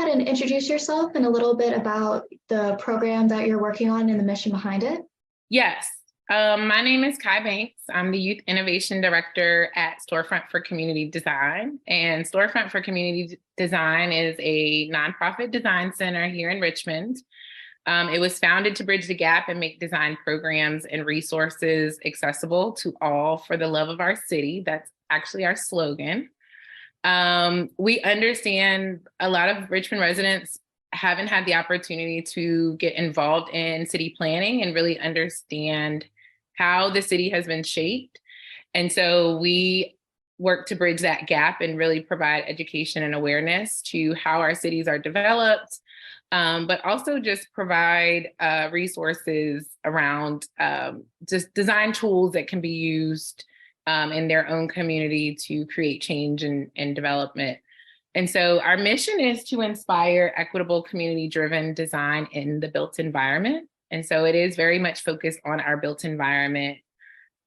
ahead and introduce yourself and a little bit about the program that you're working on and the mission behind it? Yes. My name is Kai Banks. I'm the Youth Innovation Director at Storefront for Community Design. And Storefront for Community Design is a nonprofit design center here in Richmond. It was founded to bridge the gap and make design programs and resources accessible to all for the love of our city. That's actually our slogan. We understand a lot of Richmond residents haven't had the opportunity to get involved in city planning and really understand how the city has been shaped. And so we work to bridge that gap and really provide education and awareness to how our cities are developed, but also just provide resources around just design tools that can be used in their own community to create change and development. And so our mission is to inspire equitable, community-driven design in the built environment. And so it is very much focused on our built environment.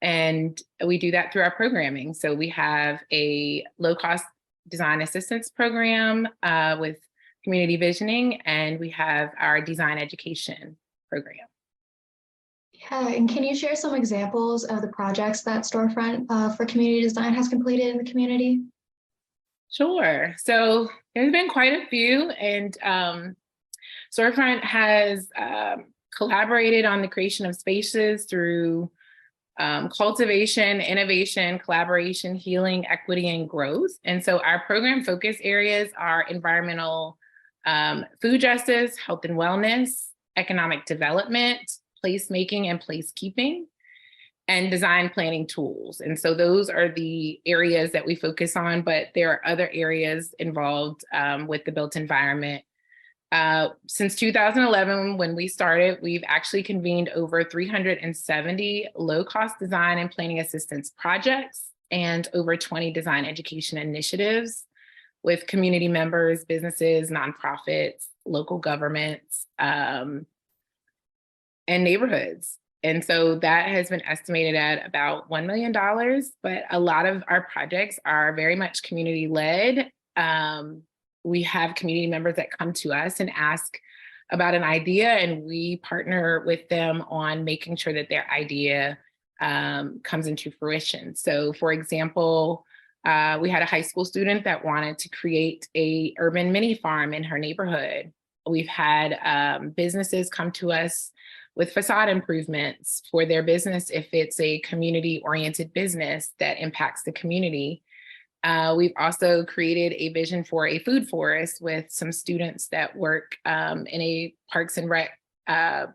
And we do that through our programming. So we have a low-cost design assistance program with community visioning, and we have our design education program. Yeah, and can you share some examples of the projects that Storefront for Community Design has completed in the community? Sure. So there's been quite a few, and Storefront has collaborated on the creation of spaces through cultivation, innovation, collaboration, healing, equity, and growth. And so our program focus areas are environmental food justice, health and wellness, economic development, placemaking and placekeeping, and design planning tools. And so those are the areas that we focus on, but there are other areas involved with the built environment. Since 2011, when we started, we've actually convened over 370 low-cost design and planning assistance projects and over 20 design education initiatives with community members, businesses, nonprofits, local governments, and neighborhoods. And so that has been estimated at about $1 million, but a lot of our projects are very much community-led. We have community members that come to us and ask about an idea, and we partner with them on making sure that their idea comes into fruition. So for example, we had a high school student that wanted to create a urban mini farm in her neighborhood. We've had businesses come to us with facade improvements for their business if it's a community-oriented business that impacts the community. We've also created a vision for a food forest with some students that work in a Parks and Rec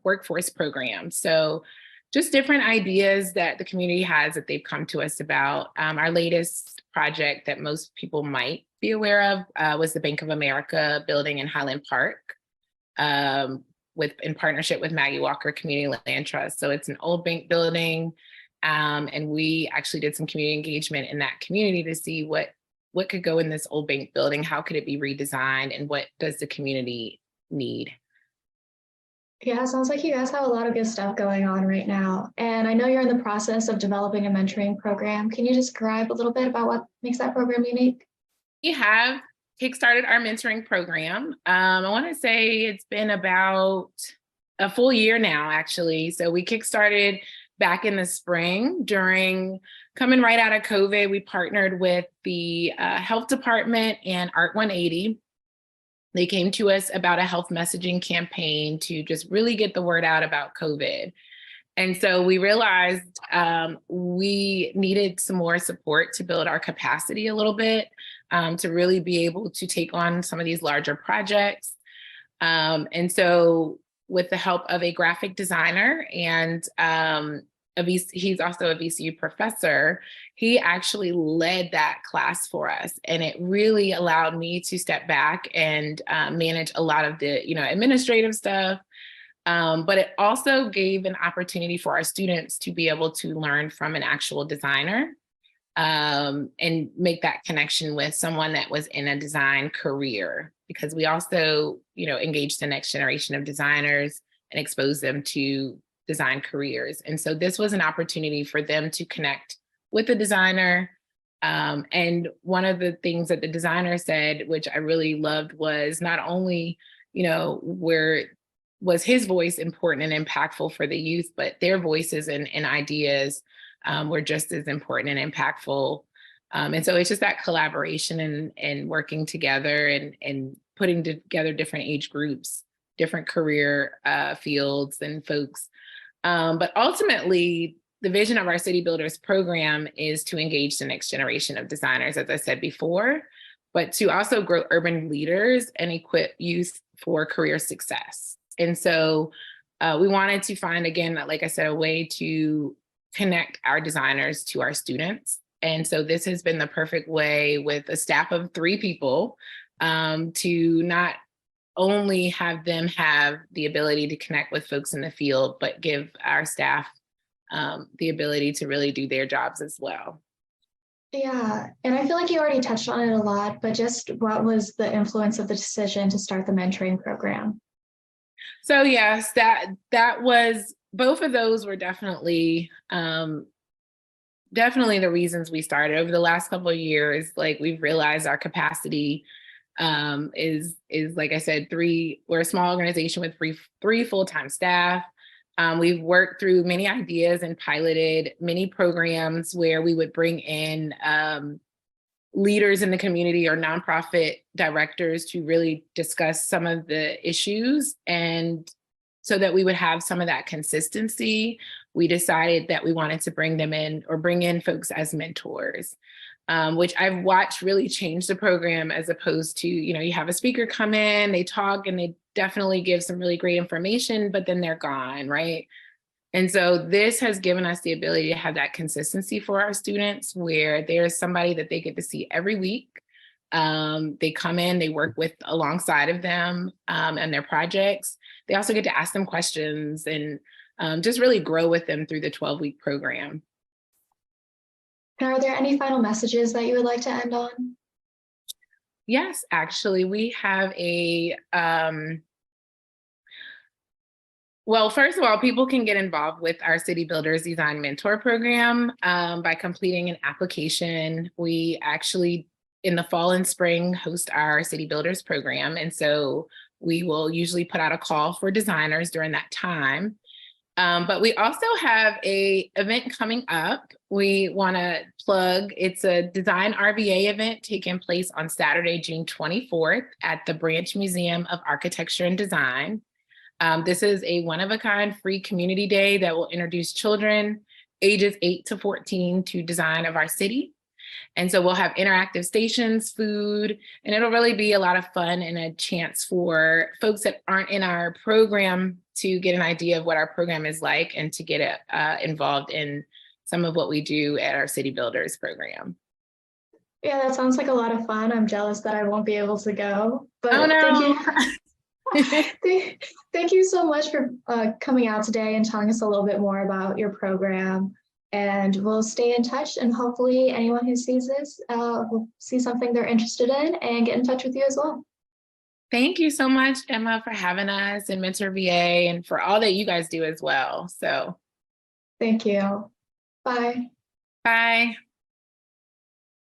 workforce program. So just different ideas that the community has that they've come to us about. Our latest project that most people might be aware of was the Bank of America building in Highland Park in partnership with Maggie Walker Community Land Trust. So it's an old bank building. And we actually did some community engagement in that community to see what could go in this old bank building, how could it be redesigned, and what does the community need? Yeah, it sounds like you guys have a lot of good stuff going on right now. And I know you're in the process of developing a mentoring program. Can you describe a little bit about what makes that program unique? We have kickstarted our mentoring program. I want to say it's been about a full year now, actually. So we kickstarted back in the spring coming right out of COVID. We partnered with the health department and Art 180. They came to us about a health messaging campaign to just really get the word out about COVID. And so we realized we needed some more support to build our capacity a little bit, to really be able to take on some of these larger projects. And so with the help of a graphic designer and he's also a VCU professor, he actually led that class for us. And it really allowed me to step back and manage a lot of the administrative stuff. But it also gave an opportunity for our students to be able to learn from an actual designer and make that connection with someone that was in a design career, because we also, engage the next generation of designers and expose them to design careers. And so this was an opportunity for them to connect with a designer And one of the things that the designer said, which I really loved, was not only, was his voice important and impactful for the youth, but their voices and ideas were just as important and impactful. And so it's just that collaboration and working together and putting together different age groups, different career fields and folks. But ultimately, the vision of our City Builders program is to engage the next generation of designers, as I said before, but to also grow urban leaders and equip youth for career success. And so we wanted to find, again, like I said, a way to connect our designers to our students. And so this has been the perfect way, with a staff of 3 people, to not only have them have the ability to connect with folks in the field, but give our staff the ability to really do their jobs as well. Yeah, and I feel like you already touched on it a lot, but just what was the influence of the decision to start the mentoring program? So yes, that was, both of those were definitely the reasons we started. Over the last couple of years, like, we've realized our capacity is like I said, we're a small organization with three full-time staff. We've worked through many ideas and piloted many programs where we would bring in leaders in the community or nonprofit directors to really discuss some of the issues. And so that we would have some of that consistency, we decided that we wanted to bring in folks as mentors, which I've watched really change the program, as opposed to, you have a speaker come in, they talk, and they definitely give some really great information, but then they're gone, right? And so this has given us the ability to have that consistency for our students, where there's somebody that they get to see every week. They come in, they work alongside of them and their projects. They also get to ask them questions and just really grow with them through the 12-week program. And are there any final messages that you would like to end on? Yes, actually, we have well, first of all, people can get involved with our City Builders Design Mentor Program by completing an application. We actually, in the fall and spring, host our City Builders program. And so we will usually put out a call for designers during that time. But we also have an event coming up. We want to plug, it's a Design RVA event taking place on Saturday, June 24th at the Branch Museum of Architecture and Design. This is a one-of-a-kind free community day that will introduce children ages 8 to 14 to design of our city. And so we'll have interactive stations, food, and it'll really be a lot of fun and a chance for folks that aren't in our program to get an idea of what our program is like and to get involved in some of what we do at our City Builders program. Yeah, that sounds like a lot of fun. I'm jealous that I won't be able to go, but oh, no. Thank you. Thank you so much for coming out today and telling us a little bit more about your program. And we'll stay in touch, and hopefully anyone who sees this will see something they're interested in and get in touch with you as well. Thank you so much, Emma, for having us, and Mentor VA, and for all that you guys do as well. So thank you. Bye. Bye.